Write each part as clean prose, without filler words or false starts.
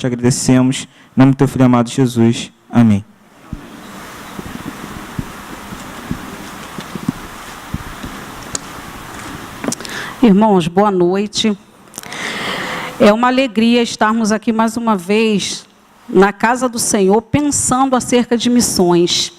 te agradecemos. Em nome do teu filho amado Jesus. Amém. Irmãos, boa noite. É uma alegria estarmos aqui mais uma vez na casa do Senhor, pensando acerca de missões.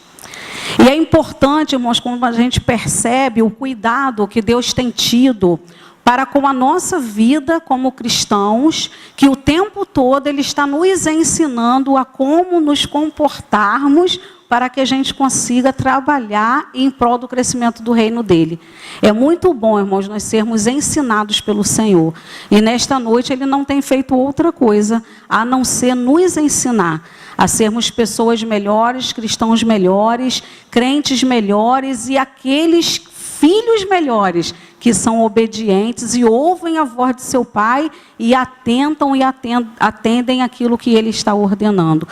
E é importante, irmãos, como a gente percebe o cuidado que Deus tem tido para com a nossa vida como cristãos, que o tempo todo Ele está nos ensinando a como nos comportarmos para que a gente consiga trabalhar em prol do crescimento do reino dele. É muito bom, irmãos, nós sermos ensinados pelo Senhor. E nesta noite Ele não tem feito outra coisa a não ser nos ensinar a sermos pessoas melhores, cristãos melhores, crentes melhores e aqueles filhos melhores que são obedientes e ouvem a voz de seu pai e atentam e atendem aquilo que ele está ordenando.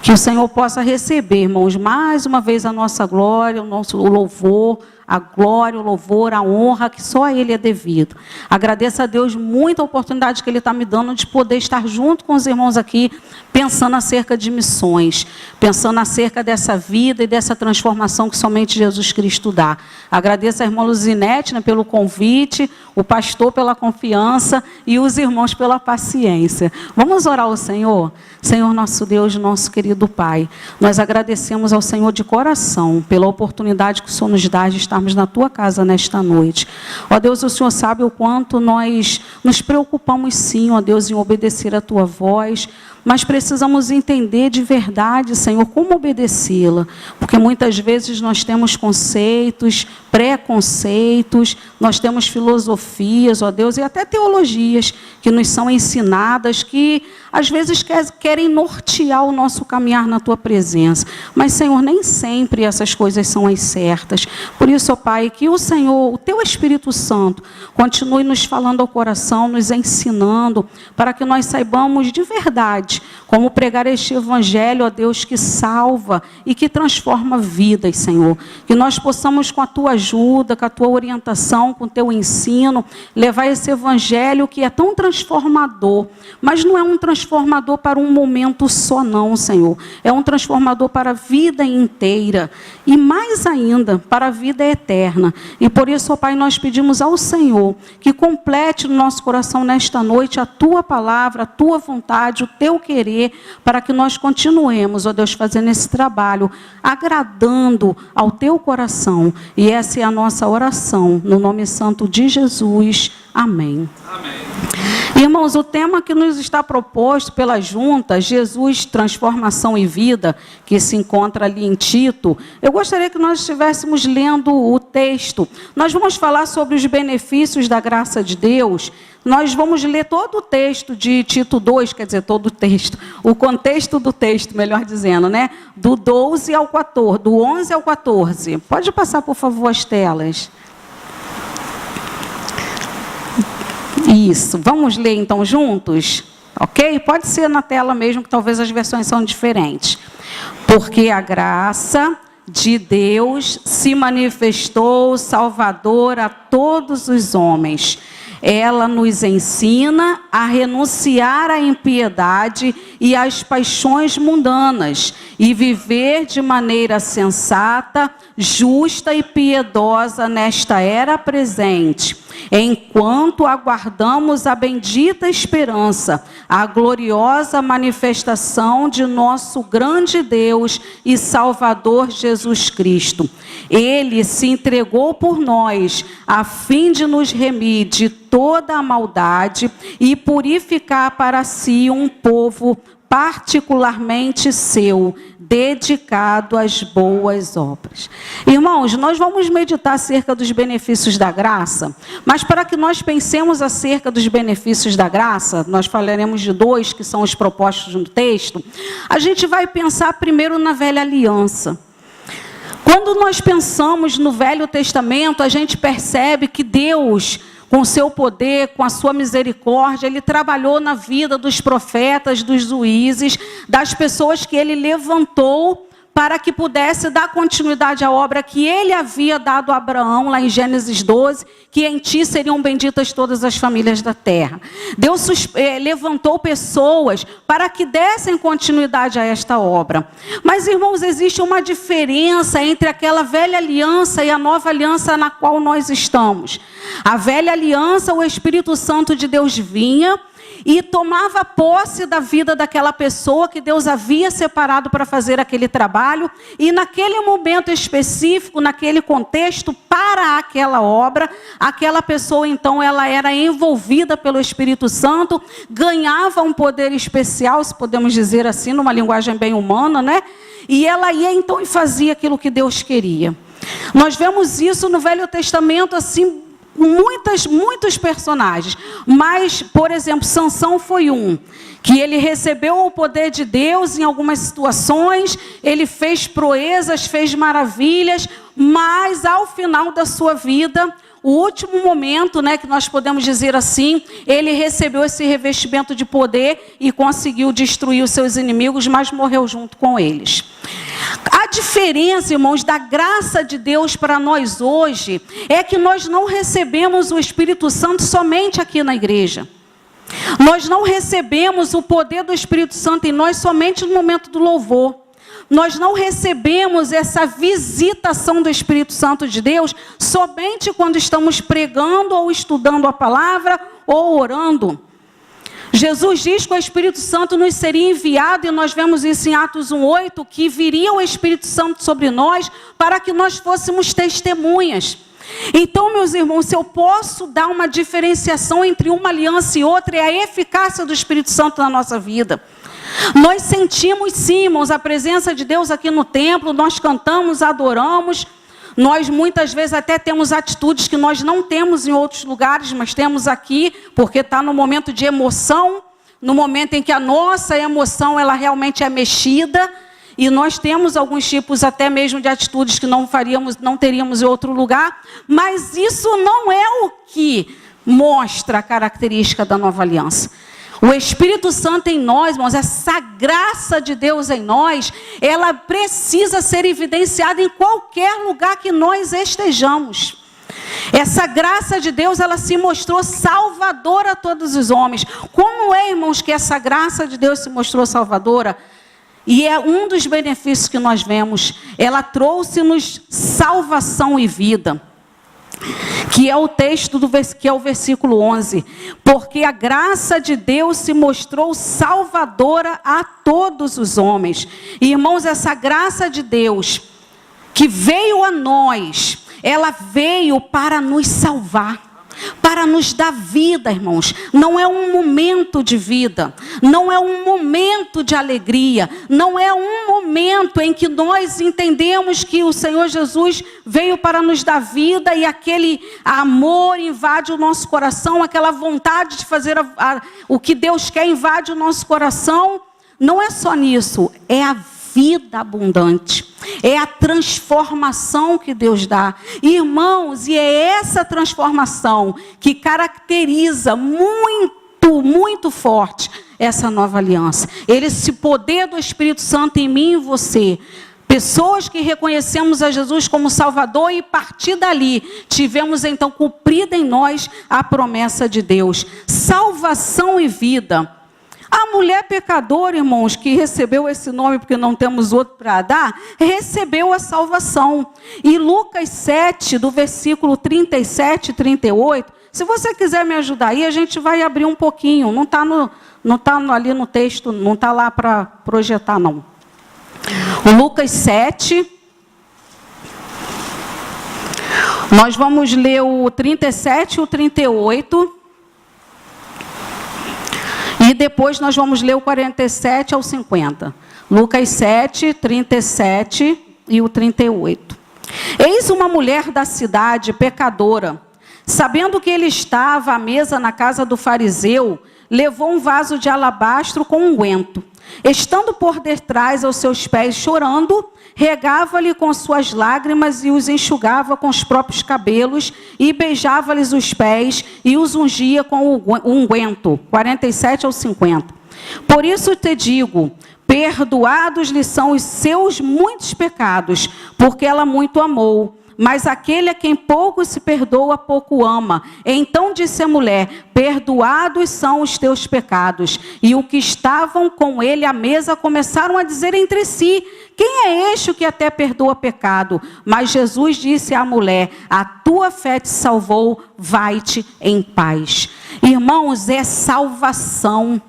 Que o Senhor possa receber, irmãos, mais uma vez a nossa glória, o nosso louvor, a glória, o louvor, a honra, que só a Ele é devido. Agradeço a Deus muito a oportunidade que Ele está me dando de poder estar junto com os irmãos aqui, pensando acerca de missões, pensando acerca dessa vida e dessa transformação que somente Jesus Cristo dá. Agradeço a irmã Luzinete, né, pelo convite, o pastor pela confiança e os irmãos pela paciência. Vamos orar ao Senhor? Senhor nosso Deus, nosso querido Pai, nós agradecemos ao Senhor de coração pela oportunidade que o Senhor nos dá de estarmos na Tua casa nesta noite. Ó Deus, o Senhor sabe o quanto nós nos preocupamos sim, ó Deus, em obedecer a Tua voz, mas precisamos entender de verdade, Senhor, como obedecê-la, porque muitas vezes nós temos conceitos, preconceitos, nós temos filosofias, ó Deus, e até teologias que nos são ensinadas, que às vezes querem nortear o nosso caminhar na Tua presença. Mas, Senhor, nem sempre essas coisas são as certas. Por isso, ó Pai, que o Senhor, o Teu Espírito Santo, continue nos falando ao coração, nos ensinando, para que nós saibamos de verdade como pregar este Evangelho, ó Deus, que salva e que transforma vidas, Senhor. Que nós possamos, com a Tua ajuda, com a Tua orientação, com o Teu ensino, levar esse Evangelho que é tão transformador, mas não é um transformador para um momento só não, Senhor. É um transformador para a vida inteira e mais ainda para a vida eterna. E por isso, ó Pai, nós pedimos ao Senhor que complete no nosso coração nesta noite a Tua palavra, a Tua vontade, o Teu querer, para que nós continuemos, ó Deus, fazendo esse trabalho, agradando ao Teu coração. E essa é a nossa oração, no nome santo de Jesus. Amém. Amém. Irmãos, o tema que nos está proposto pela junta, Jesus, Transformação e Vida, que se encontra ali em Tito, eu gostaria que nós estivéssemos lendo o texto. Nós vamos falar sobre os benefícios da graça de Deus. Nós vamos ler todo o texto de Tito 2, quer dizer, todo o texto, o contexto do texto, melhor dizendo, né? Do 12 ao 14, do 11 ao 14. Pode passar, por favor, as telas. Isso, vamos ler então juntos? Ok? Pode ser na tela mesmo, que talvez as versões são diferentes. Porque a graça de Deus se manifestou salvadora a todos os homens. Ela nos ensina a renunciar à impiedade e às paixões mundanas e viver de maneira sensata, justa e piedosa nesta era presente, enquanto aguardamos a bendita esperança, a gloriosa manifestação de nosso grande Deus e Salvador Jesus Cristo. Ele se entregou por nós, a fim de nos remir de toda a maldade e purificar para si um povo particularmente seu, dedicado às boas obras. Irmãos, nós vamos meditar acerca dos benefícios da graça, mas para que nós pensemos acerca dos benefícios da graça, nós falaremos de dois que são os propostos no texto. A gente vai pensar primeiro na velha aliança. Quando nós pensamos no Velho Testamento, a gente percebe que Deus, com o seu poder, com a sua misericórdia, Ele trabalhou na vida dos profetas, dos juízes, das pessoas que Ele levantou para que pudesse dar continuidade à obra que ele havia dado a Abraão, lá em Gênesis 12, que em ti seriam benditas todas as famílias da terra. Deus levantou pessoas para que dessem continuidade a esta obra. Mas, irmãos, existe uma diferença entre aquela velha aliança e a nova aliança na qual nós estamos. A velha aliança, o Espírito Santo de Deus vinha e tomava posse da vida daquela pessoa que Deus havia separado para fazer aquele trabalho. E naquele momento específico, naquele contexto, para aquela obra, aquela pessoa então ela era envolvida pelo Espírito Santo, ganhava um poder especial, se podemos dizer assim, numa linguagem bem humana, né? E ela ia então e fazia aquilo que Deus queria. Nós vemos isso no Velho Testamento assim, muitos personagens, mas, por exemplo, Sansão foi um, que ele recebeu o poder de Deus em algumas situações, ele fez proezas, fez maravilhas, mas ao final da sua vida, o último momento, né, que nós podemos dizer assim, ele recebeu esse revestimento de poder e conseguiu destruir os seus inimigos, mas morreu junto com eles. A diferença, irmãos, da graça de Deus para nós hoje é que nós não recebemos o Espírito Santo somente aqui na igreja. Nós não recebemos o poder do Espírito Santo em nós somente no momento do louvor. Nós não recebemos essa visitação do Espírito Santo de Deus somente quando estamos pregando ou estudando a palavra ou orando. Jesus diz que o Espírito Santo nos seria enviado, e nós vemos isso em Atos 1:8, que viria o Espírito Santo sobre nós para que nós fôssemos testemunhas. Então, meus irmãos, se eu posso dar uma diferenciação entre uma aliança e outra, é a eficácia do Espírito Santo na nossa vida. Nós sentimos sim, irmãos, a presença de Deus aqui no templo, nós cantamos, adoramos. Nós muitas vezes até temos atitudes que nós não temos em outros lugares, mas temos aqui, porque está no momento de emoção, no momento em que a nossa emoção ela realmente é mexida, e nós temos alguns tipos até mesmo de atitudes que não teríamos em outro lugar, mas isso não é o que mostra a característica da nova aliança. O Espírito Santo em nós, irmãos, essa graça de Deus em nós, ela precisa ser evidenciada em qualquer lugar que nós estejamos. Essa graça de Deus, ela se mostrou salvadora a todos os homens. Como é, irmãos, que essa graça de Deus se mostrou salvadora? E é um dos benefícios que nós vemos. Ela trouxe-nos salvação e vida. Que é o texto que é o versículo 11. Porque a graça de Deus se mostrou salvadora a todos os homens. E, irmãos, essa graça de Deus que veio a nós, ela veio para nos salvar. Para nos dar vida, irmãos. Não é um momento de vida, não é um momento de alegria, não é um momento em que nós entendemos que o Senhor Jesus veio para nos dar vida e aquele amor invade o nosso coração, aquela vontade de fazer o que Deus quer invade o nosso coração. Não é só nisso, é a vida abundante, é a transformação que Deus dá. Irmãos, e é essa transformação que caracteriza muito forte essa nova aliança. Esse poder do Espírito Santo em mim e em você. Pessoas que reconhecemos a Jesus como Salvador e a partir dali tivemos então cumprida em nós a promessa de Deus. Salvação e vida. A mulher pecadora, irmãos, que recebeu esse nome, porque não temos outro para dar, recebeu a salvação. E Lucas 7, do versículo 37 e 38, se você quiser me ajudar aí, a gente vai abrir um pouquinho. Não está ali no texto, não está lá para projetar, não. O Lucas 7, nós vamos ler o 37 e o 38. E depois nós vamos ler o 47 ao 50. Lucas 7, 37 e o 38. Eis uma mulher da cidade, pecadora, sabendo que ele estava à mesa na casa do fariseu, levou um vaso de alabastro com unguento. Estando por detrás aos seus pés chorando, regava-lhe com suas lágrimas e os enxugava com os próprios cabelos e beijava-lhes os pés e os ungia com o unguento. 47 ao 50. Por isso te digo, perdoados lhe são os seus muitos pecados, porque ela muito amou. Mas aquele a quem pouco se perdoa, pouco ama. Então disse a mulher: perdoados são os teus pecados. E os que estavam com ele à mesa começaram a dizer entre si: quem é este que até perdoa pecado? Mas Jesus disse à mulher: a tua fé te salvou, vai-te em paz. Irmãos, é salvação.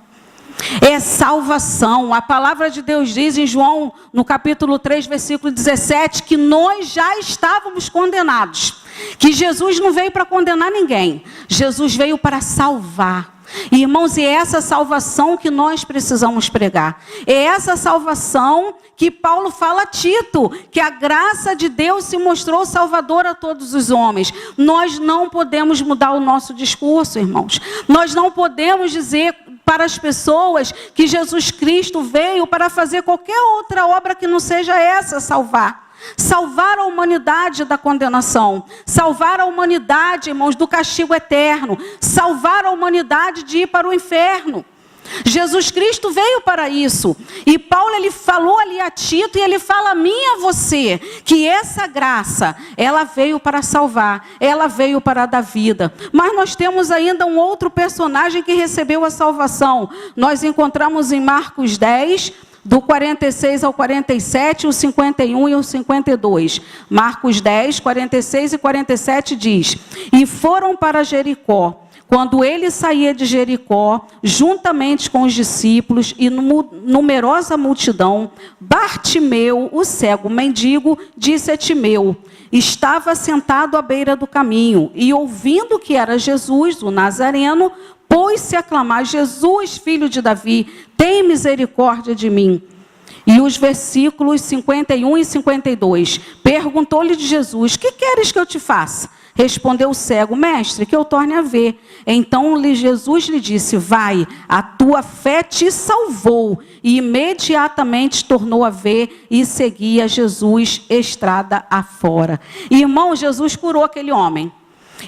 É salvação. A palavra de Deus diz em João, no capítulo 3, versículo 17, que nós já estávamos condenados. Que Jesus não veio para condenar ninguém. Jesus veio para salvar. Irmãos, e é essa salvação que nós precisamos pregar. É essa salvação que Paulo fala a Tito, que a graça de Deus se mostrou salvadora a todos os homens. Nós não podemos mudar o nosso discurso, irmãos. Nós não podemos dizer para as pessoas que Jesus Cristo veio para fazer qualquer outra obra que não seja essa, salvar. Salvar a humanidade da condenação, salvar a humanidade, irmãos, do castigo eterno, salvar a humanidade de ir para o inferno. Jesus Cristo veio para isso. E Paulo, ele falou ali a Tito, e ele fala a mim e a você, que essa graça, ela veio para salvar, ela veio para dar vida. Mas nós temos ainda um outro personagem que recebeu a salvação. Nós encontramos em Marcos 10, do 46 ao 47, o 51 e o 52. Marcos 10, 46 e 47 diz: e foram para Jericó. Quando ele saía de Jericó, juntamente com os discípulos e numerosa multidão, Bartimeu, o cego mendigo, disse a Timeu, estava sentado à beira do caminho, e ouvindo que era Jesus, o Nazareno, pôs-se a clamar: Jesus, filho de Davi, tem misericórdia de mim. E os versículos 51 e 52. Perguntou-lhe de Jesus: que queres que eu te faça? Respondeu o cego: mestre, que eu torne a ver. Então Jesus lhe disse: vai, a tua fé te salvou. E imediatamente tornou a ver e seguia Jesus estrada afora. Irmão, Jesus curou aquele homem.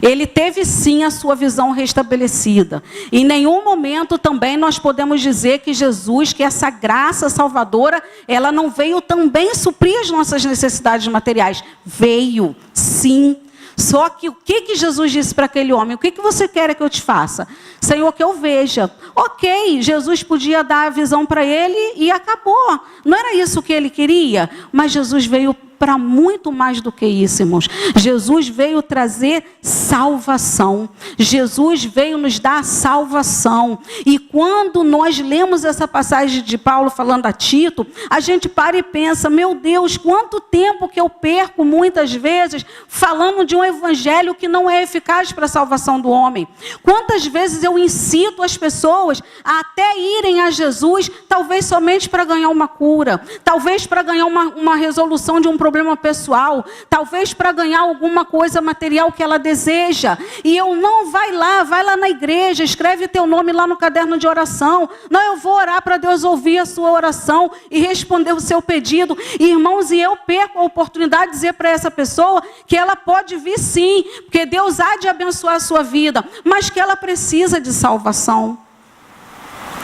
Ele teve sim a sua visão restabelecida. Em nenhum momento também nós podemos dizer que Jesus, que essa graça salvadora, ela não veio também suprir as nossas necessidades materiais. Veio, sim. Só que o que Jesus disse para aquele homem? O que você quer que eu te faça? Senhor, que eu veja. Ok, Jesus podia dar a visão para ele e acabou. Não era isso que ele queria, mas Jesus veio para muito mais do que isso, irmãos. Jesus veio trazer salvação. Jesus veio nos dar salvação. E quando nós lemos essa passagem de Paulo falando a Tito, a gente para e pensa: meu Deus, quanto tempo que eu perco muitas vezes falando de um evangelho que não é eficaz para a salvação do homem. Quantas vezes eu incito as pessoas a até irem a Jesus, talvez somente para ganhar uma cura, talvez para ganhar uma resolução de um problema pessoal, talvez para ganhar alguma coisa material que ela deseja. E eu não, vai lá na igreja, escreve teu nome lá no caderno de oração. Não, eu vou orar para Deus ouvir a sua oração e responder o seu pedido. E, irmãos, e eu perco a oportunidade de dizer para essa pessoa que ela pode vir sim, porque Deus há de abençoar a sua vida, mas que ela precisa de salvação.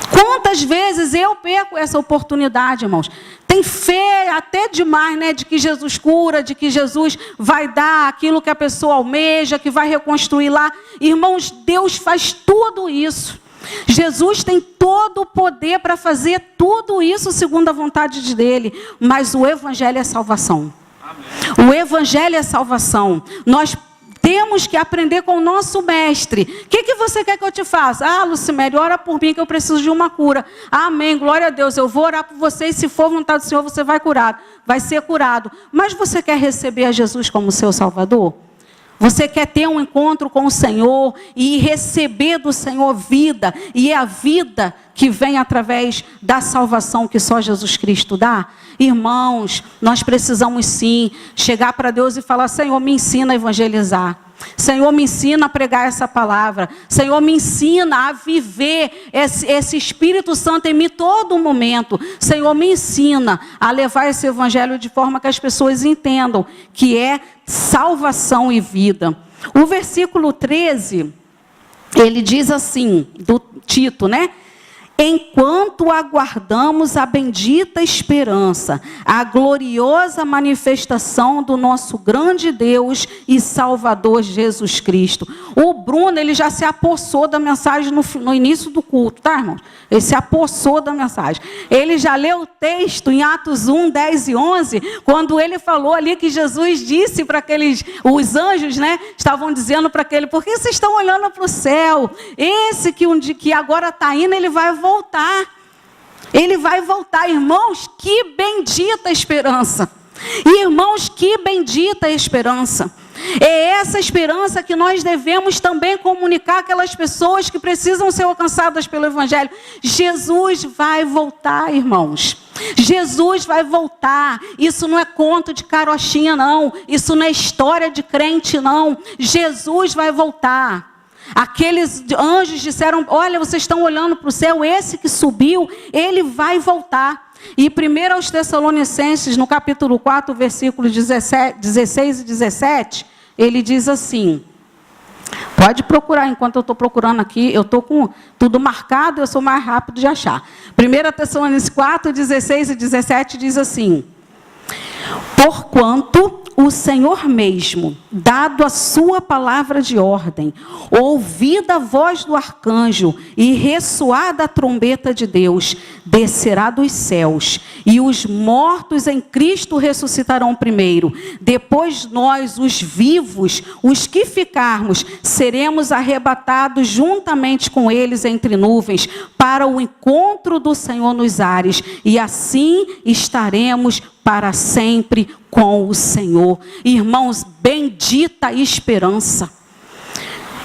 Quantas vezes eu perco essa oportunidade, irmãos? Tem fé até demais, né? De que Jesus cura, de que Jesus vai dar aquilo que a pessoa almeja, que vai reconstruir lá. Irmãos, Deus faz tudo isso. Jesus tem todo o poder para fazer tudo isso segundo a vontade dele. Mas o Evangelho é salvação. Amém. O Evangelho é salvação. Nós temos que aprender com o nosso mestre. O que você quer que eu te faça? Ah, Lucimere, ora por mim que eu preciso de uma cura. Amém, glória a Deus. Eu vou orar por você e se for vontade do Senhor, você vai curado. Vai ser curado. Mas você quer receber a Jesus como seu Salvador? Você quer ter um encontro com o Senhor e receber do Senhor vida. E é a vida que vem através da salvação que só Jesus Cristo dá? Irmãos, nós precisamos sim chegar para Deus e falar: Senhor, me ensina a evangelizar. Senhor, me ensina a pregar essa palavra. Senhor, me ensina a viver esse Espírito Santo em mim todo momento. Senhor, me ensina a levar esse evangelho de forma que as pessoas entendam que é salvação e vida. O versículo 13, ele diz assim, do Tito, né? enquanto aguardamos a bendita esperança, a gloriosa manifestação do nosso grande Deus e Salvador Jesus Cristo. O Bruno, ele já se apossou da mensagem no início do culto, tá, irmãos? Ele se apossou da mensagem. Ele já leu o texto em Atos 1, 10 e 11, quando ele falou ali que Jesus disse para os anjos, né, estavam dizendo para aquele, por que vocês estão olhando para o céu? Esse que agora está indo, ele vai voltar. Ele vai voltar. Irmãos, que bendita esperança. Irmãos, que bendita esperança. É essa esperança que nós devemos também comunicar àquelas pessoas que precisam ser alcançadas pelo Evangelho. Jesus vai voltar, irmãos. Jesus vai voltar. Isso não é conto de carochinha, não. Isso não é história de crente, não. Jesus vai voltar. Aqueles anjos disseram, olha, vocês estão olhando para o céu, esse que subiu, ele vai voltar. E 1 aos Tessalonicenses, no capítulo 4, versículos 16 e 17, ele diz assim, pode procurar enquanto eu estou procurando aqui, eu estou com tudo marcado, eu sou mais rápido de achar. 1 Tessalonicenses 4, 16 e 17 diz assim, porquanto o Senhor mesmo, dado a sua palavra de ordem, ouvida a voz do arcanjo e ressoada a trombeta de Deus, descerá dos céus, e os mortos em Cristo ressuscitarão primeiro. Depois nós, os vivos, os que ficarmos, seremos arrebatados juntamente com eles entre nuvens, para o encontro do Senhor nos ares, e assim estaremos para sempre com o Senhor. Irmãos, bendita esperança.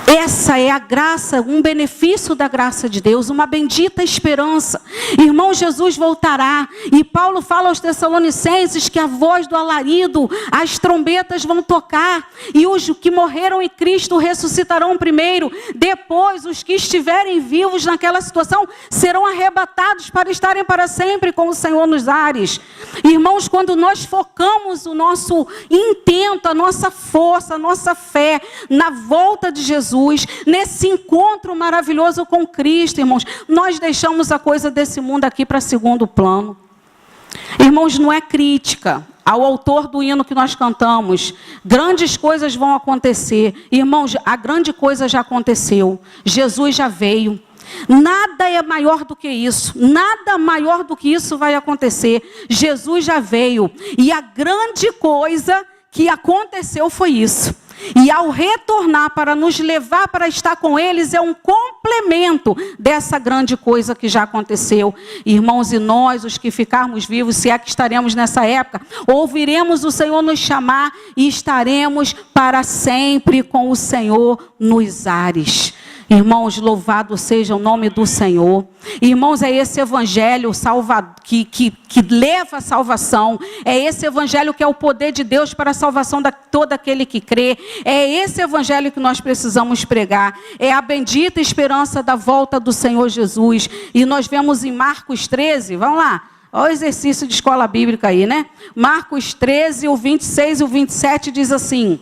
Essa é a graça, um benefício da graça de Deus, uma bendita esperança. Irmão, Jesus voltará. E Paulo fala aos Tessalonicenses que a voz do alarido, as trombetas vão tocar. E os que morreram em Cristo ressuscitarão primeiro. Depois, os que estiverem vivos naquela situação serão arrebatados para estarem para sempre com o Senhor nos ares. Irmãos, quando nós focamos o nosso intento, a nossa força, a nossa fé na volta de Jesus, nesse encontro maravilhoso com Cristo, irmãos, nós deixamos a coisa desse mundo aqui para segundo plano. Irmãos, não é crítica ao autor do hino que nós cantamos. Grandes coisas vão acontecer. Irmãos, a grande coisa já aconteceu. Jesus já veio. Nada é maior do que isso. Nada maior do que isso vai acontecer. Jesus já veio. E a grande coisa que aconteceu foi isso. E ao retornar para nos levar para estar com eles, é um complemento dessa grande coisa que já aconteceu. Irmãos, e nós, os que ficarmos vivos, se é que estaremos nessa época, ouviremos o Senhor nos chamar e estaremos para sempre com o Senhor nos ares. Irmãos, louvado seja o nome do Senhor. Irmãos, é esse evangelho que leva a salvação. É esse evangelho que é o poder de Deus para a salvação de todo aquele que crê. É esse evangelho que nós precisamos pregar. É a bendita esperança da volta do Senhor Jesus. E nós vemos em Marcos 13, vamos lá. Olha o exercício de escola bíblica aí, né? Marcos 13, o 26 e o 27 diz assim: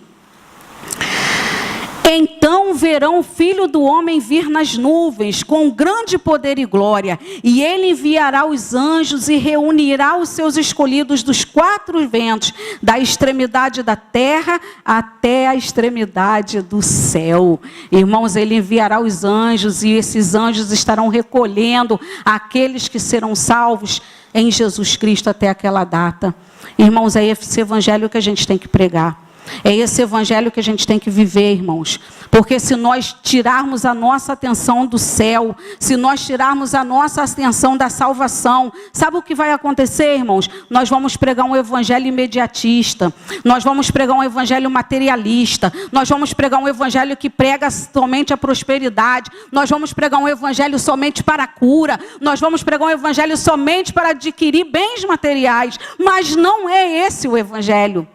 então verão o Filho do Homem vir nas nuvens, com grande poder e glória, e ele enviará os anjos e reunirá os seus escolhidos dos quatro ventos, da extremidade da terra até a extremidade do céu. Irmãos, ele enviará os anjos, e esses anjos estarão recolhendo aqueles que serão salvos em Jesus Cristo até aquela data. Irmãos, é esse evangelho que a gente tem que pregar. É esse evangelho que a gente tem que viver, irmãos. Porque se nós tirarmos a nossa atenção do céu, se nós tirarmos a nossa atenção da salvação, sabe o que vai acontecer, irmãos? Nós vamos pregar um evangelho imediatista. Nós vamos pregar um evangelho materialista. Nós vamos pregar um evangelho que prega somente a prosperidade. Nós vamos pregar um evangelho somente para a cura. Nós vamos pregar um evangelho somente para adquirir bens materiais. Mas não é esse o evangelho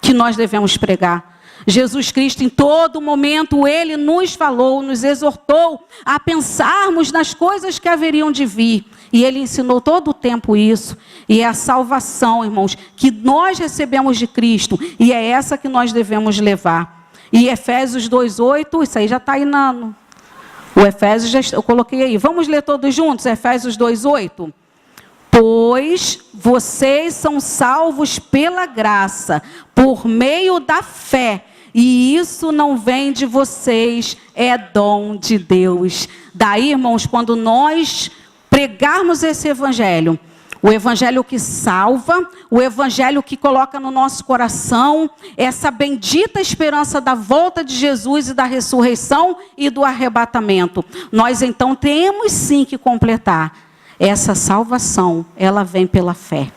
que nós devemos pregar. Jesus Cristo, em todo momento, ele nos falou, nos exortou a pensarmos nas coisas que haveriam de vir. E ele ensinou todo o tempo isso. E é a salvação, irmãos, que nós recebemos de Cristo. E é essa que nós devemos levar. E Efésios 2:8, isso aí já está aí O Efésios, eu coloquei aí. Vamos ler todos juntos, Efésios 2:8. Pois vocês são salvos pela graça, por meio da fé. E isso não vem de vocês, é dom de Deus. Daí, irmãos, quando nós pregarmos esse evangelho, o evangelho que salva, o evangelho que coloca no nosso coração essa bendita esperança da volta de Jesus e da ressurreição e do arrebatamento, nós então temos sim que completar. Essa salvação, ela vem pela fé.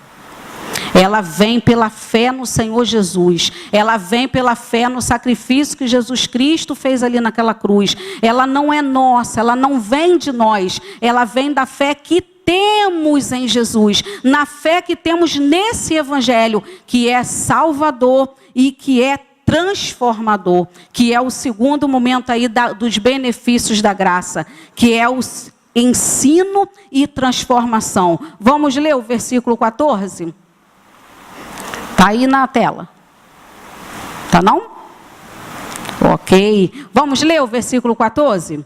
Ela vem pela fé no Senhor Jesus. Ela vem pela fé no sacrifício que Jesus Cristo fez ali naquela cruz. Ela não é nossa, ela não vem de nós. Ela vem da fé que temos em Jesus. Na fé que temos nesse evangelho, que é salvador e que é transformador. Que é o segundo momento aí dos benefícios da graça. Que é o ensino e transformação. Vamos ler o versículo 14? Está aí na tela. Tá não? Ok. Vamos ler o versículo 14?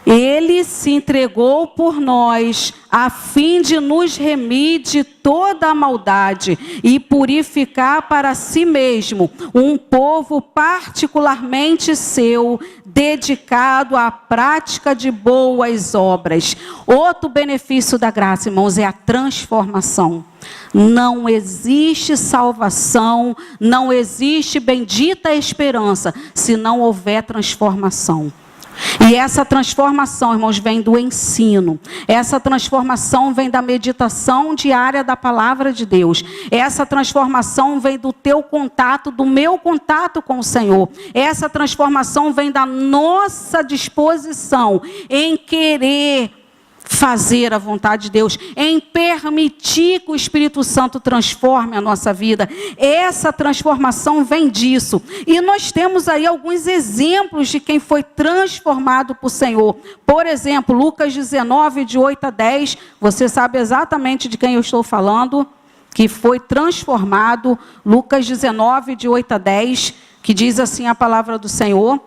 Ele se entregou por nós, a fim de nos remir de toda a maldade e purificar para si mesmo um povo particularmente seu, dedicado à prática de boas obras. Outro benefício da graça, irmãos, é a transformação. Não existe salvação, não existe bendita esperança, se não houver transformação. E essa transformação, irmãos, vem do ensino. Essa transformação vem da meditação diária da palavra de Deus. Essa transformação vem do teu contato, do meu contato com o Senhor. Essa transformação vem da nossa disposição em querer fazer a vontade de Deus, em permitir que o Espírito Santo transforme a nossa vida. Essa transformação vem disso. E nós temos aí alguns exemplos de quem foi transformado por Senhor. Por exemplo, Lucas 19, de 8 a 10. Você sabe exatamente de quem eu estou falando, que foi transformado. Lucas 19, de 8 a 10, que diz assim a palavra do Senhor.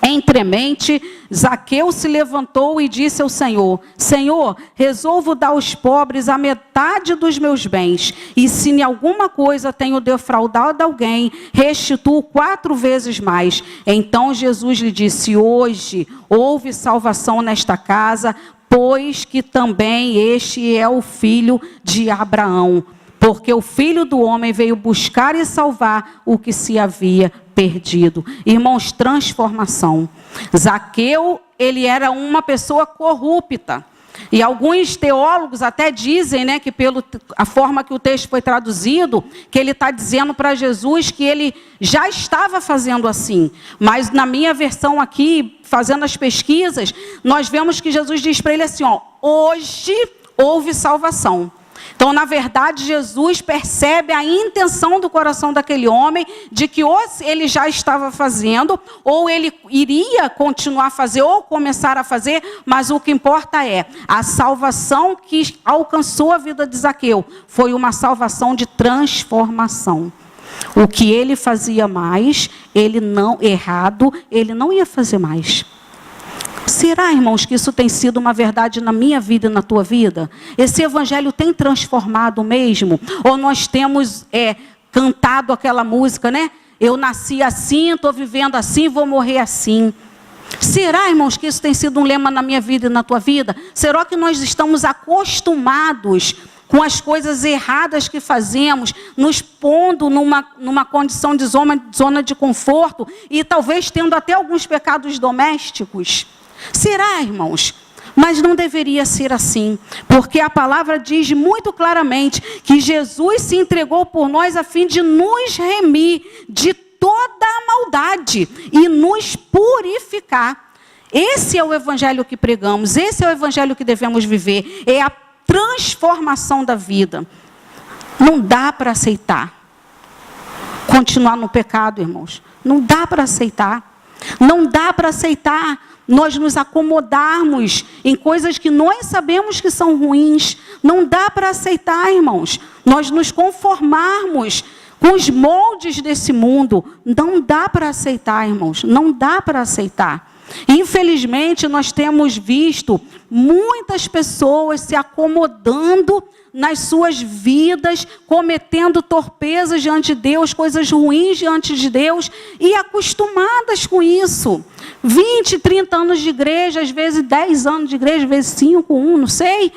Entremente, Zaqueu se levantou e disse ao Senhor: Senhor, resolvo dar aos pobres a metade dos meus bens, e se em alguma coisa tenho defraudado alguém, restituo 4 vezes mais. Então Jesus lhe disse: hoje houve salvação nesta casa, pois que também este é o filho de Abraão. Porque o Filho do Homem veio buscar e salvar o que se havia perdido. Irmãos, transformação. Zaqueu, ele era uma pessoa corrupta. E alguns teólogos até dizem, né, que pela a forma que o texto foi traduzido, que ele está dizendo para Jesus que ele já estava fazendo assim. Mas na minha versão aqui, fazendo as pesquisas, nós vemos que Jesus diz para ele assim, ó, hoje houve salvação. Então, na verdade, Jesus percebe a intenção do coração daquele homem de que ou ele já estava fazendo, ou ele iria continuar a fazer, ou começar a fazer, mas o que importa é a salvação que alcançou a vida de Zaqueu. Foi uma salvação de transformação. O que ele fazia mais, ele não ia fazer mais. Será, irmãos, que isso tem sido uma verdade na minha vida e na tua vida? Esse evangelho tem transformado mesmo? Ou nós temos cantado aquela música, né? Eu nasci assim, estou vivendo assim, vou morrer assim. Será, irmãos, que isso tem sido um lema na minha vida e na tua vida? Será que nós estamos acostumados com as coisas erradas que fazemos, nos pondo numa condição de zona de conforto e talvez tendo até alguns pecados domésticos? Será, irmãos? Mas não deveria ser assim, porque a palavra diz muito claramente que Jesus se entregou por nós a fim de nos remir de toda a maldade e nos purificar. Esse é o evangelho que pregamos, esse é o evangelho que devemos viver, é a transformação da vida. Não dá para aceitar continuar no pecado, irmãos. Não dá para aceitar. Não dá para aceitar nós nos acomodarmos em coisas que nós sabemos que são ruins. Não dá para aceitar, irmãos, nós nos conformarmos com os moldes desse mundo. Não dá para aceitar, irmãos, não dá para aceitar. Infelizmente, nós temos visto muitas pessoas se acomodando nas suas vidas, cometendo torpezas diante de Deus, coisas ruins diante de Deus, e acostumadas com isso. 20, 30 anos de igreja, às vezes 10 anos de igreja, às vezes 5, 1, não sei.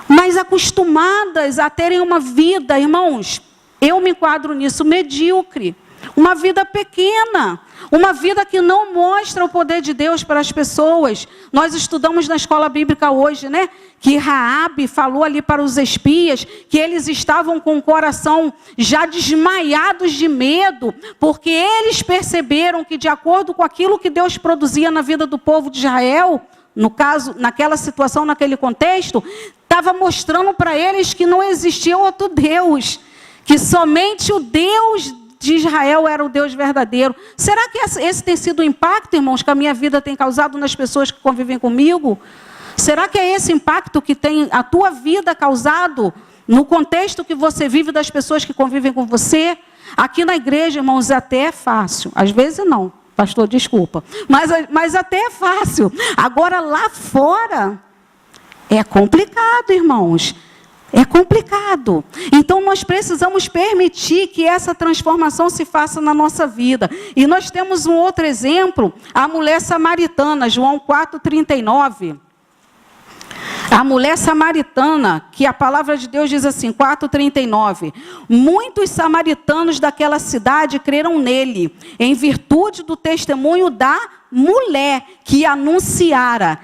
Mas acostumadas a terem uma vida, irmãos, eu me enquadro nisso, medíocre. Uma vida pequena, uma vida que não mostra o poder de Deus para as pessoas. Nós estudamos na escola bíblica hoje, né? Que Raabe falou ali para os espias que eles estavam com o coração já desmaiados de medo, porque eles perceberam que, de acordo com aquilo que Deus produzia na vida do povo de Israel, no caso, naquela situação, naquele contexto, estava mostrando para eles que não existia outro Deus, que somente o Deus de Israel era o Deus verdadeiro. Será que esse tem sido o impacto, irmãos, que a minha vida tem causado nas pessoas que convivem comigo? Será que é esse impacto que tem a tua vida causado no contexto que você vive das pessoas que convivem com você? Aqui na igreja, irmãos, até é fácil. Às vezes não, pastor, desculpa. Mas até é fácil. Agora, lá fora, é complicado, irmãos. É complicado. Então, nós precisamos permitir que essa transformação se faça na nossa vida. E nós temos um outro exemplo, a mulher samaritana, João 4,39. A mulher samaritana, que a palavra de Deus diz assim, 4,39. Muitos samaritanos daquela cidade creram nele, em virtude do testemunho da mulher que anunciara.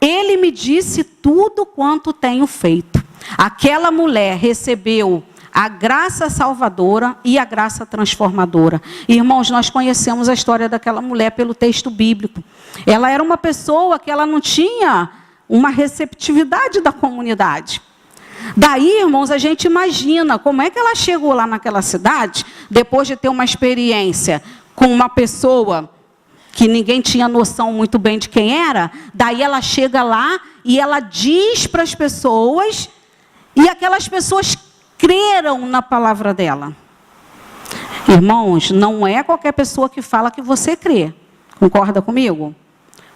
Ele me disse tudo quanto tenho feito. Aquela mulher recebeu a graça salvadora e a graça transformadora. Irmãos, nós conhecemos a história daquela mulher pelo texto bíblico. Ela era uma pessoa que ela não tinha uma receptividade da comunidade. Daí, irmãos, a gente imagina como é que ela chegou lá naquela cidade, depois de ter uma experiência com uma pessoa que ninguém tinha noção muito bem de quem era. Daí ela chega lá e ela diz para as pessoas, e aquelas pessoas creram na palavra dela. Irmãos, não é qualquer pessoa que fala que você crê. Concorda comigo?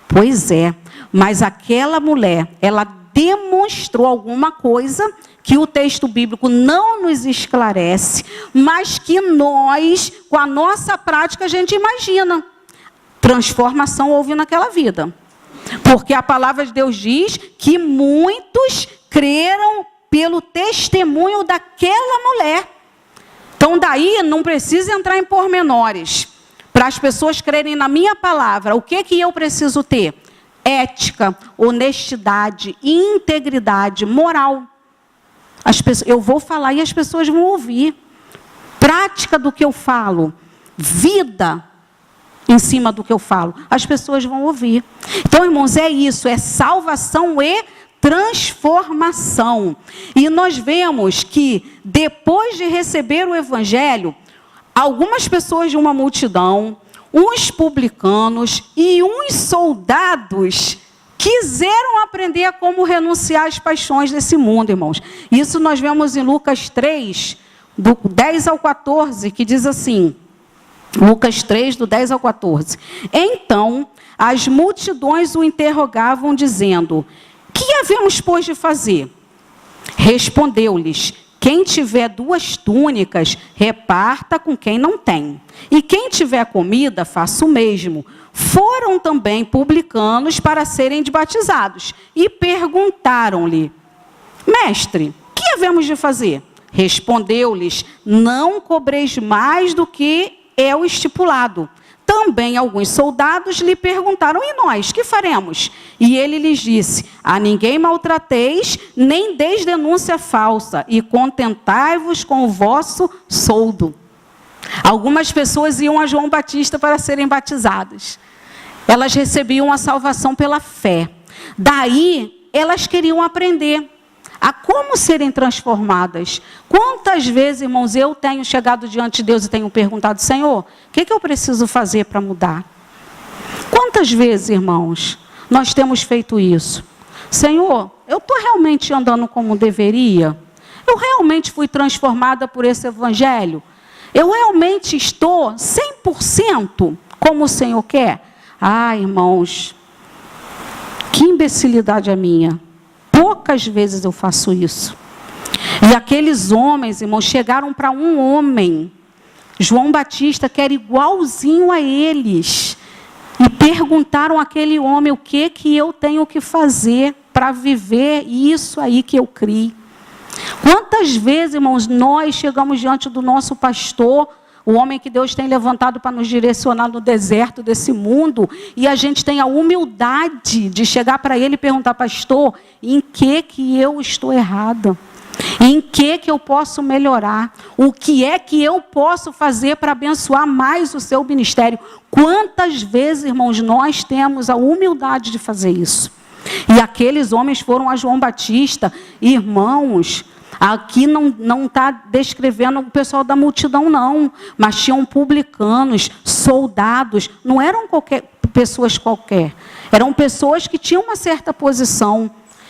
Pois é, mas aquela mulher, ela demonstrou alguma coisa que o texto bíblico não nos esclarece, mas que nós, com a nossa prática, a gente imagina. Transformação houve naquela vida. Porque a palavra de Deus diz que muitos creram pelo testemunho daquela mulher. Então, daí, não precisa entrar em pormenores. Para as pessoas crerem na minha palavra, o que eu preciso ter? Ética, honestidade, integridade, moral. Eu vou falar e as pessoas vão ouvir. Prática do que eu falo. Vida em cima do que eu falo. As pessoas vão ouvir. Então, irmãos, é isso. É salvação e transformação. E nós vemos que, depois de receber o evangelho, algumas pessoas de uma multidão, uns publicanos e uns soldados quiseram aprender a como renunciar às paixões desse mundo, irmãos. Isso nós vemos em Lucas 3, do 10 ao 14, que diz assim, Lucas 3, do 10 ao 14. Então, as multidões o interrogavam, dizendo, que havemos, pois, de fazer? Respondeu-lhes, quem tiver 2 túnicas, reparta com quem não tem. E quem tiver comida, faça o mesmo. Foram também publicanos para serem batizados. E perguntaram-lhe, mestre, que havemos de fazer? Respondeu-lhes, não cobreis mais do que é o estipulado. Também alguns soldados lhe perguntaram, e nós, que faremos? E ele lhes disse, a ninguém maltrateis, nem deis denúncia falsa, e contentai-vos com o vosso soldo. Algumas pessoas iam a João Batista para serem batizadas. Elas recebiam a salvação pela fé. Daí, elas queriam aprender a como serem transformadas. Quantas vezes, irmãos, eu tenho chegado diante de Deus e tenho perguntado, Senhor, o que eu preciso fazer para mudar? Quantas vezes, irmãos, nós temos feito isso? Senhor, eu estou realmente andando como deveria? Eu realmente fui transformada por esse evangelho? Eu realmente estou 100% como o Senhor quer? Ah, irmãos, que imbecilidade a minha. Poucas vezes eu faço isso. E aqueles homens, irmãos, chegaram para um homem, João Batista, que era igualzinho a eles, e perguntaram àquele homem o que eu tenho que fazer para viver isso aí que eu criei. Quantas vezes, irmãos, nós chegamos diante do nosso pastor, o homem que Deus tem levantado para nos direcionar no deserto desse mundo, e a gente tem a humildade de chegar para ele e perguntar: pastor, em que eu estou errada? Em que eu posso melhorar? O que é que eu posso fazer para abençoar mais o seu ministério? Quantas vezes, irmãos, nós temos a humildade de fazer isso? E aqueles homens foram a João Batista. Irmãos, aqui não está descrevendo o pessoal da multidão, não. Mas tinham publicanos, soldados. Não eram pessoas qualquer. Eram pessoas que tinham uma certa posição.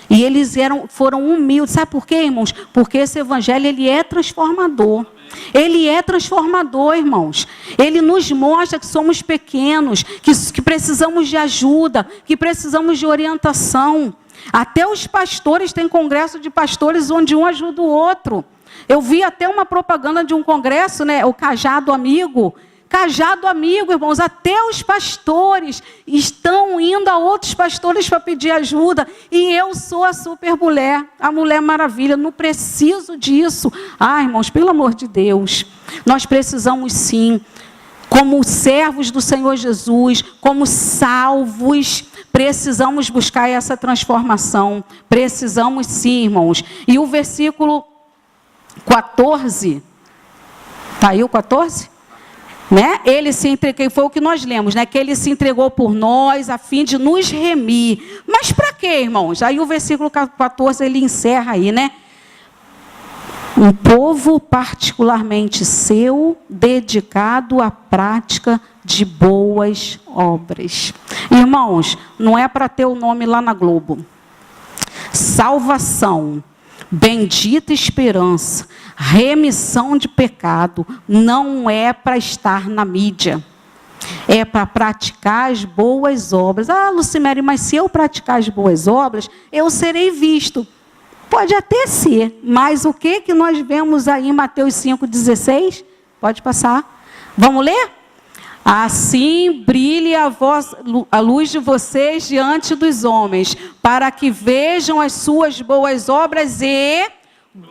E eles foram humildes. Sabe por quê, irmãos? Porque esse evangelho, ele é transformador. Ele é transformador, irmãos. Ele nos mostra que somos pequenos, que precisamos de ajuda, que precisamos de orientação. Até os pastores têm congresso de pastores onde um ajuda o outro. Eu vi até uma propaganda de um congresso, né? O Cajado Amigo. Cajado Amigo, irmãos, até os pastores estão indo a outros pastores para pedir ajuda. E eu sou a super mulher, a Mulher Maravilha, não preciso disso. Ah, irmãos, pelo amor de Deus, nós precisamos sim, como servos do Senhor Jesus, como salvos, precisamos buscar essa transformação. Precisamos sim, irmãos. E o versículo 14, está aí o 14? Né? Ele se entregou, foi o que nós lemos, né? Que ele se entregou por nós a fim de nos remir. Mas para quê, irmãos? Aí o versículo 14 ele encerra aí, né? Um povo particularmente seu, dedicado à prática de boas obras. Irmãos, não é para ter o nome lá na Globo. Salvação, bendita esperança, remissão de pecado, não é para estar na mídia. É para praticar as boas obras. Ah, Lucimere, mas se eu praticar as boas obras, eu serei visto. Pode até ser, mas o que nós vemos aí em Mateus 5,16? Pode passar. Vamos ler? Assim brilhe a luz de vocês diante dos homens, para que vejam as suas boas obras e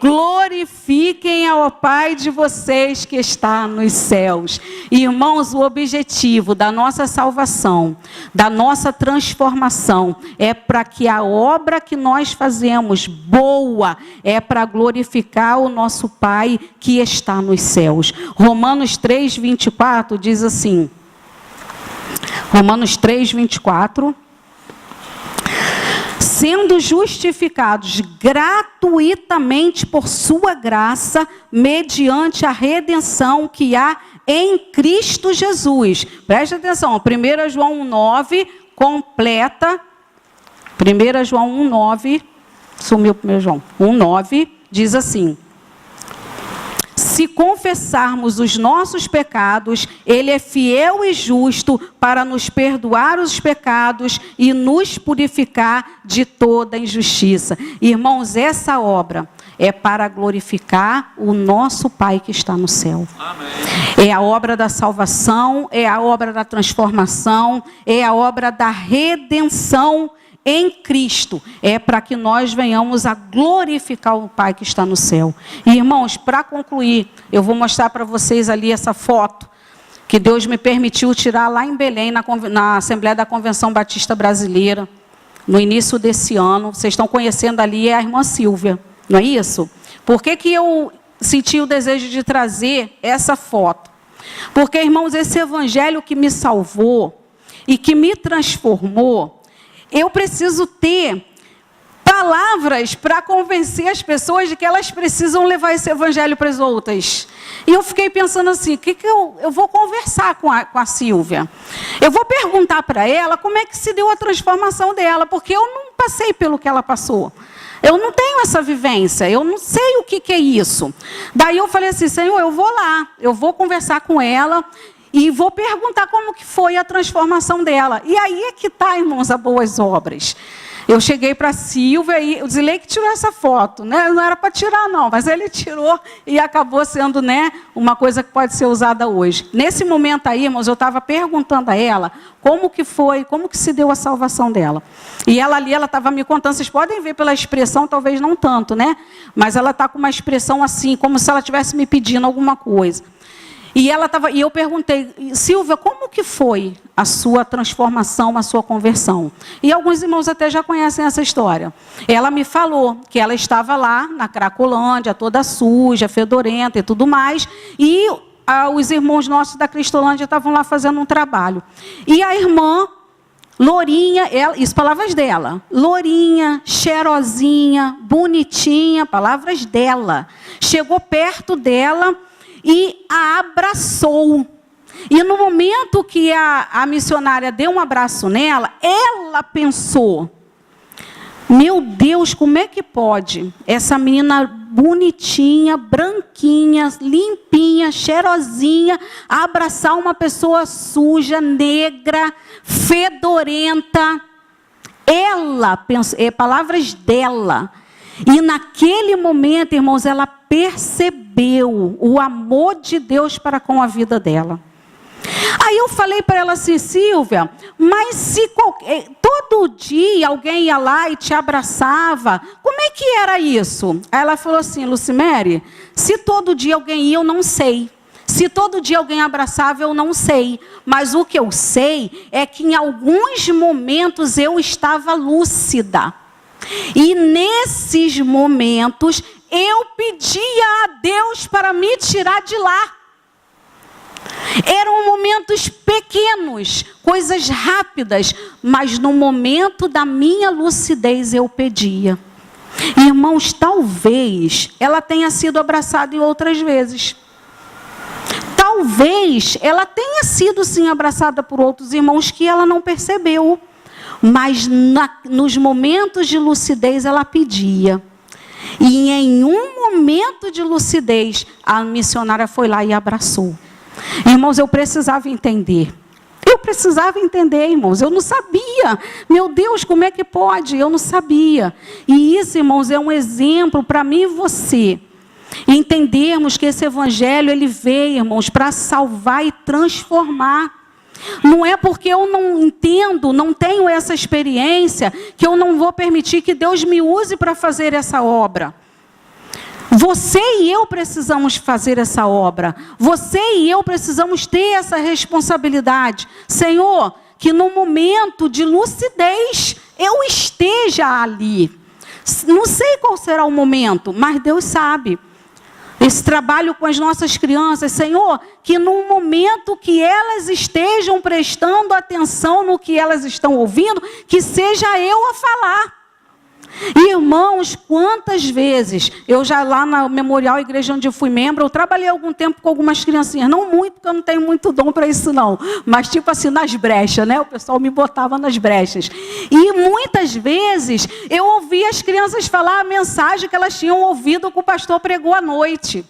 glorifiquem ao Pai de vocês que está nos céus. Irmãos, o objetivo da nossa salvação, da nossa transformação, é para que a obra que nós fazemos, boa, é para glorificar o nosso Pai que está nos céus. Romanos 3:24 diz assim, Romanos 3:24, sendo justificados gratuitamente por sua graça, mediante a redenção que há em Cristo Jesus. Preste atenção, 1 João 1,9 completa, 1 João 1,9, sumiu 1 João, 1,9, diz assim: se confessarmos os nossos pecados, Ele é fiel e justo para nos perdoar os pecados e nos purificar de toda injustiça. Irmãos, essa obra é para glorificar o nosso Pai que está no céu. Amém. É a obra da salvação, é a obra da transformação, é a obra da redenção em Cristo, é para que nós venhamos a glorificar o Pai que está no céu. E, irmãos, para concluir, eu vou mostrar para vocês ali essa foto que Deus me permitiu tirar lá em Belém, na Assembleia da Convenção Batista Brasileira, no início desse ano. Vocês estão conhecendo ali, é a irmã Silvia, não é isso? Por que eu senti o desejo de trazer essa foto? Porque, irmãos, esse evangelho que me salvou e que me transformou, eu preciso ter palavras para convencer as pessoas de que elas precisam levar esse evangelho para as outras. E eu fiquei pensando assim, o que eu vou conversar com a Silvia? Eu vou perguntar para ela como é que se deu a transformação dela, porque eu não passei pelo que ela passou. Eu não tenho essa vivência, eu não sei o que é isso. Daí eu falei assim, Senhor, eu vou lá, eu vou conversar com ela. e vou perguntar como que foi a transformação dela. E aí é que está, irmãos, a boas obras. Eu cheguei para a Silvia e o Zilei que tirou essa foto, né? Não era para tirar não, mas ele tirou e acabou sendo, né, uma coisa que pode ser usada hoje. Nesse momento aí, irmãos, eu estava perguntando a ela como que foi, como que se deu a salvação dela. E ela ali, ela estava me contando, vocês podem ver pela expressão, talvez não tanto, né? Mas ela está com uma expressão assim, como se ela estivesse me pedindo alguma coisa. E eu perguntei, Silvia, como que foi a sua transformação, a sua conversão? E alguns irmãos até já conhecem essa história. Ela me falou que ela estava lá na Cracolândia, toda suja, fedorenta e tudo mais, e os irmãos nossos da Cristolândia estavam lá fazendo um trabalho. E a irmã lourinha, isso palavras dela, lourinha, cheirosinha, bonitinha, palavras dela, chegou perto dela e a abraçou. E no momento que a missionária deu um abraço nela, ela pensou, meu Deus, como é que pode essa menina bonitinha, branquinha, limpinha, cheirosinha, abraçar uma pessoa suja, negra, fedorenta? Ela pensou, palavras dela. E naquele momento, irmãos, ela percebeu o amor de Deus para com a vida dela. Aí eu falei para ela assim, Silvia, mas se todo dia alguém ia lá e te abraçava, como é que era isso? Aí ela falou assim, Lucimere, se todo dia alguém ia, eu não sei. Se todo dia alguém abraçava, eu não sei. Mas o que eu sei é que em alguns momentos eu estava lúcida. E nesses momentos, eu pedia a Deus para me tirar de lá. Eram momentos pequenos, coisas rápidas, mas no momento da minha lucidez eu pedia. Irmãos, talvez ela tenha sido abraçada em outras vezes. Talvez ela tenha sido sim abraçada por outros irmãos que ela não percebeu. Mas nos momentos de lucidez ela pedia. E em um momento de lucidez, a missionária foi lá e abraçou. Irmãos, eu precisava entender. Eu precisava entender, irmãos. Eu não sabia. Meu Deus, como é que pode? Eu não sabia. E isso, irmãos, é um exemplo para mim e você. Entendermos que esse evangelho, ele veio, irmãos, para salvar e transformar. Não é porque eu não entendo, não tenho essa experiência, que eu não vou permitir que Deus me use para fazer essa obra. Você e eu precisamos fazer essa obra. Você e eu precisamos ter essa responsabilidade. Senhor, que no momento de lucidez eu esteja ali. Não sei qual será o momento, mas Deus sabe. Esse trabalho com as nossas crianças, Senhor, que no momento que elas estejam prestando atenção no que elas estão ouvindo, que seja eu a falar. Irmãos, quantas vezes, eu já lá na Memorial Igreja onde eu fui membro, eu trabalhei algum tempo com algumas criancinhas, não muito, porque eu não tenho muito dom para isso não, mas tipo assim, nas brechas, né? O pessoal me botava nas brechas. E muitas vezes, eu ouvia as crianças falar a mensagem que elas tinham ouvido que o pastor pregou à noite.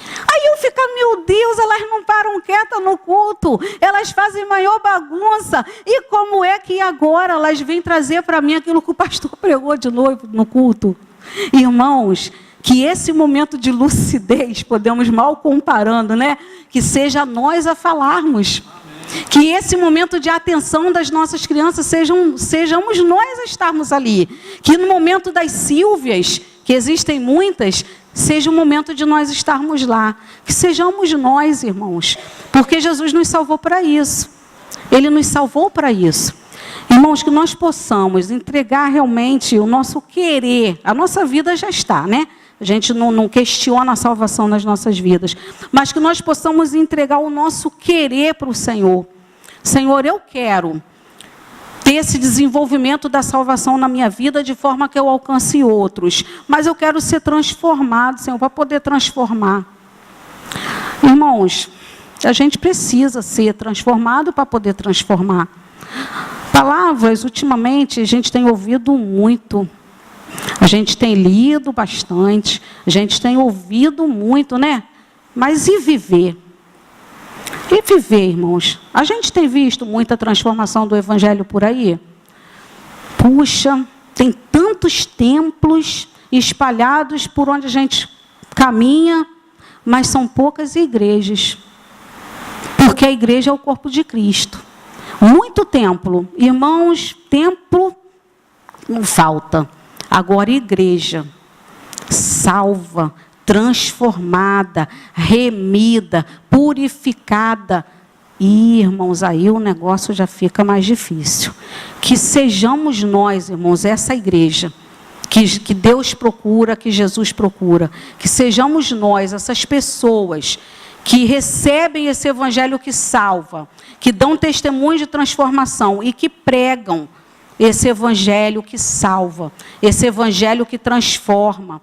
Aí eu fico, meu Deus, elas não param quietas no culto, elas fazem maior bagunça. E como é que agora elas vêm trazer para mim aquilo que o pastor pregou de novo no culto? Irmãos, que esse momento de lucidez, podemos mal comparando, né? Que seja nós a falarmos. Que esse momento de atenção das nossas crianças sejamos nós a estarmos ali. Que no momento das Sílvias, que existem muitas, seja o momento de nós estarmos lá. Que sejamos nós, irmãos. Porque Jesus nos salvou para isso. Ele nos salvou para isso. Irmãos, que nós possamos entregar realmente o nosso querer. A nossa vida já está, né? A gente não questiona a salvação nas nossas vidas. Mas que nós possamos entregar o nosso querer para o Senhor. Senhor, eu quero ter esse desenvolvimento da salvação na minha vida de forma que eu alcance outros. Mas eu quero ser transformado, Senhor, para poder transformar. Irmãos, a gente precisa ser transformado para poder transformar. Palavras, ultimamente, a gente tem ouvido muito. A gente tem lido bastante. A gente tem ouvido muito, né? Mas e viver? E viver, irmãos. A gente tem visto muita transformação do evangelho por aí? Puxa, tem tantos templos espalhados por onde a gente caminha, mas são poucas igrejas. Porque a igreja é o corpo de Cristo. Muito templo. Irmãos, templo não falta. Agora, igreja salva, transformada, remida, purificada. E, irmãos, aí o negócio já fica mais difícil. Que sejamos nós, irmãos, essa igreja que Deus procura, que Jesus procura. Que sejamos nós, essas pessoas que recebem esse evangelho que salva, que dão testemunho de transformação e que pregam esse evangelho que salva, esse evangelho que transforma.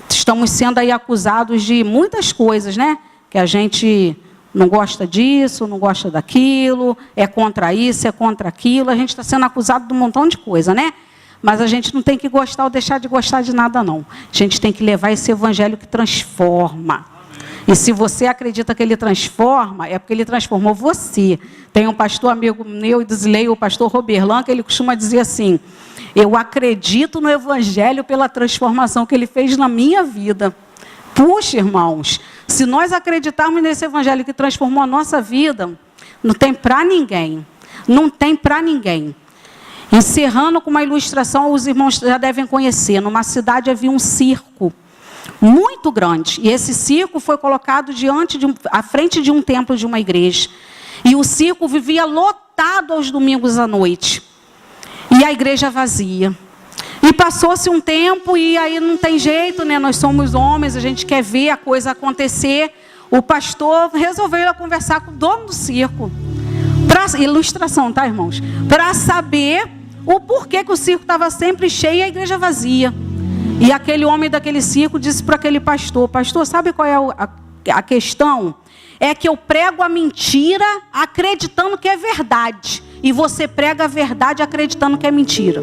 Estamos sendo aí acusados de muitas coisas, né? Que a gente não gosta disso, não gosta daquilo, é contra isso, é contra aquilo. A gente está sendo acusado de um montão de coisa, né? Mas a gente não tem que gostar ou deixar de gostar de nada, não. A gente tem que levar esse evangelho que transforma. E se você acredita que ele transforma, é porque ele transformou você. Tem um pastor amigo meu e deslei, o pastor Roberlan, que ele costuma dizer assim: eu acredito no evangelho pela transformação que ele fez na minha vida. Puxa, irmãos, se nós acreditarmos nesse evangelho que transformou a nossa vida, não tem para ninguém. Não tem para ninguém. Encerrando com uma ilustração, os irmãos já devem conhecer. Numa cidade havia um circo muito grande. E esse circo foi colocado à frente de um templo de uma igreja. E o circo vivia lotado aos domingos à noite. E a igreja vazia. E passou-se um tempo e aí não tem jeito, né? Nós somos homens, a gente quer ver a coisa acontecer. O pastor resolveu ir conversar com o dono do circo. Ilustração, tá, irmãos? Para saber o porquê que o circo estava sempre cheio e a igreja vazia. E aquele homem daquele circo disse para aquele pastor: pastor, sabe qual é a questão? É que eu prego a mentira acreditando que é verdade. E você prega a verdade acreditando que é mentira.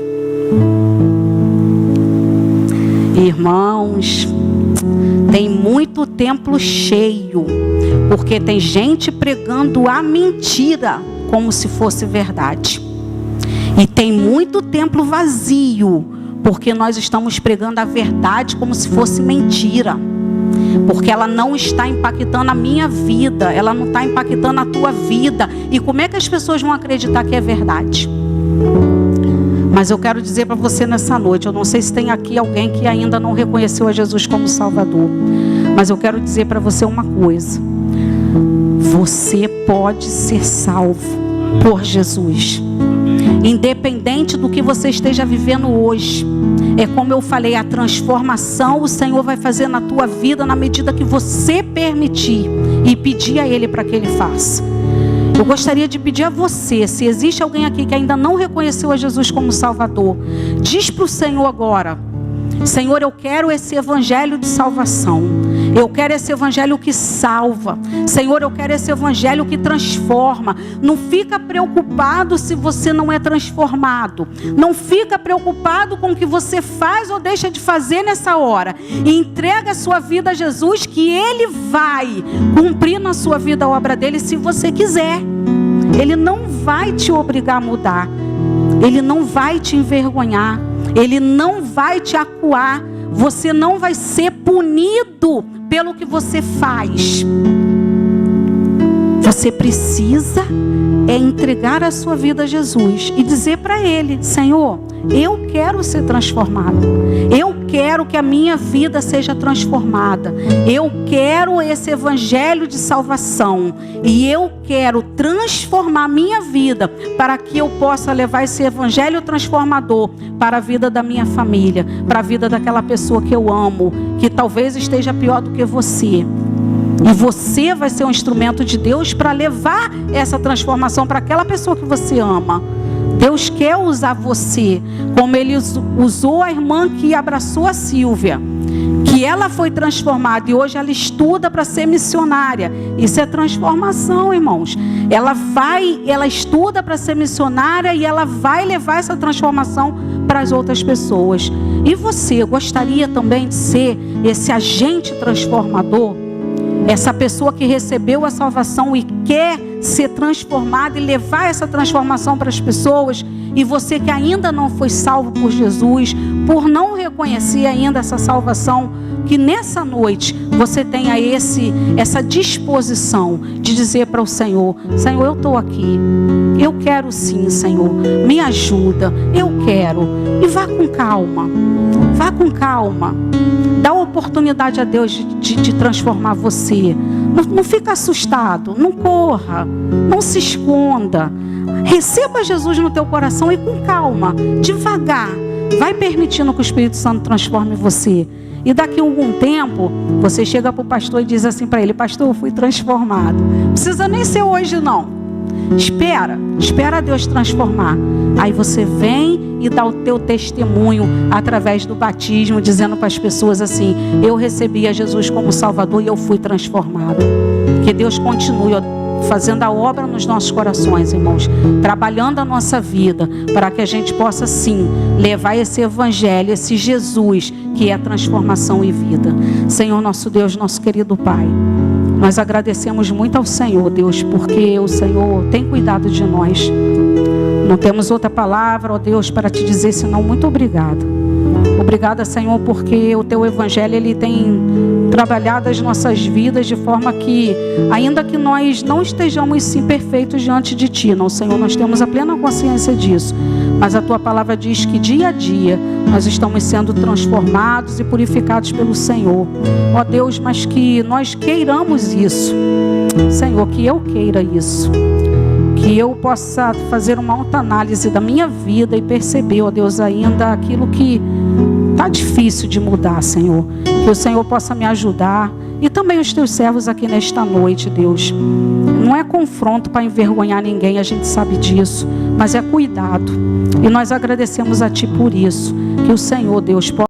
Irmãos, tem muito templo cheio. Porque tem gente pregando a mentira como se fosse verdade. E tem muito templo vazio. Porque nós estamos pregando a verdade como se fosse mentira. Porque ela não está impactando a minha vida. Ela não está impactando a tua vida. E como é que as pessoas vão acreditar que é verdade? Mas eu quero dizer para você nessa noite. Eu não sei se tem aqui alguém que ainda não reconheceu a Jesus como Salvador. Mas eu quero dizer para você uma coisa. Você pode ser salvo por Jesus. Independente do que você esteja vivendo hoje. É como eu falei, a transformação o Senhor vai fazer na tua vida na medida que você permitir e pedir a Ele para que Ele faça. Eu gostaria de pedir a você, se existe alguém aqui que ainda não reconheceu a Jesus como Salvador, diz para o Senhor agora: Senhor, eu quero esse evangelho de salvação. Eu quero esse evangelho que salva. Senhor, eu quero esse evangelho que transforma. Não fica preocupado se você não é transformado. Não fica preocupado com o que você faz ou deixa de fazer nessa hora. E entrega a sua vida a Jesus, que Ele vai cumprir na sua vida a obra dEle se você quiser. Ele não vai te obrigar a mudar. Ele não vai te envergonhar. Ele não vai te acuar. Você não vai ser punido pelo que você faz. Você precisa entregar a sua vida a Jesus e dizer para Ele: Senhor, eu quero ser transformado. Eu quero que a minha vida seja transformada. Eu quero esse evangelho de salvação. E eu quero transformar a minha vida para que eu possa levar esse evangelho transformador para a vida da minha família, para a vida daquela pessoa que eu amo, que talvez esteja pior do que você. E você vai ser um instrumento de Deus para levar essa transformação para aquela pessoa que você ama. Deus quer usar você, como Ele usou a irmã que abraçou a Silvia, que ela foi transformada e hoje ela estuda para ser missionária. Isso é transformação, irmãos. Ela estuda para ser missionária e ela vai levar essa transformação para as outras pessoas. E você gostaria também de ser esse agente transformador? essa pessoa que recebeu a salvação e quer ser transformada e levar essa transformação para as pessoas, e você que ainda não foi salvo por Jesus, por não reconhecer ainda essa salvação, que nessa noite você tenha essa disposição de dizer para o Senhor: Senhor, eu estou aqui, eu quero sim, Senhor, me ajuda, eu quero. E vá com calma, dá oportunidade a Deus de transformar você. Não fica assustado, não corra, não se esconda. Receba Jesus no teu coração e com calma, devagar, vai permitindo que o Espírito Santo transforme você. E daqui a algum tempo, você chega para o pastor e diz assim para ele: pastor, eu fui transformado. Não precisa nem ser hoje não. Espera Deus transformar. Aí você vem e dá o teu testemunho através do batismo, dizendo para as pessoas assim: eu recebi a Jesus como Salvador e eu fui transformado. Que Deus continue fazendo a obra nos nossos corações, irmãos, trabalhando a nossa vida, para que a gente possa sim levar esse evangelho, esse Jesus, que é transformação e vida. Senhor nosso Deus, nosso querido Pai, nós agradecemos muito ao Senhor, Deus, porque o Senhor tem cuidado de nós. Não temos outra palavra, ó Deus, para te dizer senão muito obrigado. Obrigada, Senhor, porque o teu evangelho, ele tem trabalhado as nossas vidas de forma que, ainda que nós não estejamos sim perfeitos diante de ti, não, Senhor, nós temos a plena consciência disso, mas a tua palavra diz que dia a dia nós estamos sendo transformados e purificados pelo Senhor, ó Deus, mas que nós queiramos isso, Senhor, que eu queira isso, que eu possa fazer uma autoanálise da minha vida e perceber, ó Deus, ainda aquilo que está difícil de mudar, Senhor. Que o Senhor possa me ajudar. E também os teus servos aqui nesta noite, Deus. Não é confronto para envergonhar ninguém, a gente sabe disso. Mas é cuidado. E nós agradecemos a Ti por isso. Que o Senhor, Deus, possa